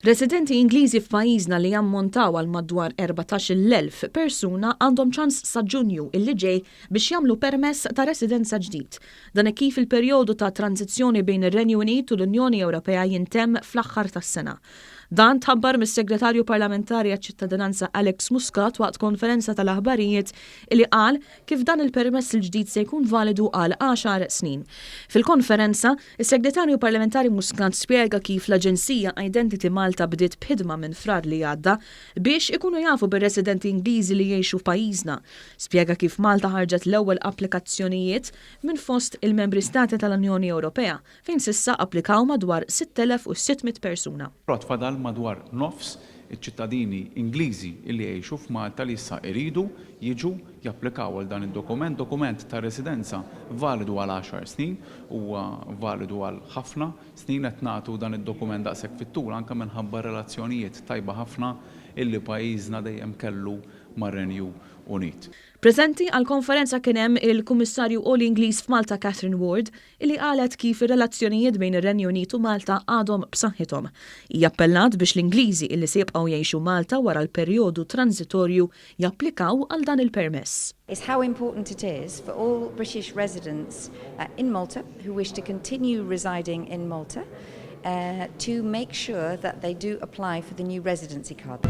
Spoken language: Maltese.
Residenti Ingliżi f'pajjiżna li jammontaw għal madwar 14,000 persuna għandhom ċans sa' Ġunju illi ġej biex jagħmlu permess ta' residenza ġdid. Dan kif il-perjodu ta' tranzizzjoni bejn ir-Renju Unit u l-Unjoni Ewropea jintemm fl-aħħar tas-sena. Dan tħabbar mis-Segretarju Parlamentari għaċ-Ċittadinanza Alex Muscat waqt konferenza tal-aħbarijiet illi qal kif dan il-permess il-ġdid se jkun validu għal 10 snin. Fil-konferenza, is-Segretarju Parlamentari Muscat spjega kif l-Aġenzija Identity Malta bdiet b'ħidma minn frar li għadda biex ikunu jafu bir-residenti Ingliżi li jgħixu f'pajjiżna. Spjega kif Malta ħarġet l-ewwel applikazzjonijiet minn fost il-membri stati tal-Unjoni Ewropea fejn s'issa applikaw madwar 6,600 persuna. Madwar nofs iċ-ċittadini Ingliżi li jgħixu f'Malta li issa jridu jiġu japplikaw għal dan dokument ta' residenza validu għal 10 snin u validu għal ħafna snin qed nagħtu dan id-dokument daqshekk fit-tul anke minħabba relazzjonijiet tajba ħafna illi pajjiżna dejjem kellu mar-Renju Unit. Preżenti għall-konferenza kien hemm il-Kummissarju Oli Ingliż f'Malta Catherine Ward illi qalet kif ir-relazzjonijiet bejn ir-Renju Unit u Malta għadhom b'saħħithom. Hija appellat biex l-Ingliżi illi se jibqgħu jgħixu Malta wara l-perjodu transitorju japplikaw għal dan il-permess. Is how important it is for all British residents in Malta who wish to continue residing in Malta to make sure that they do apply for the new residency card.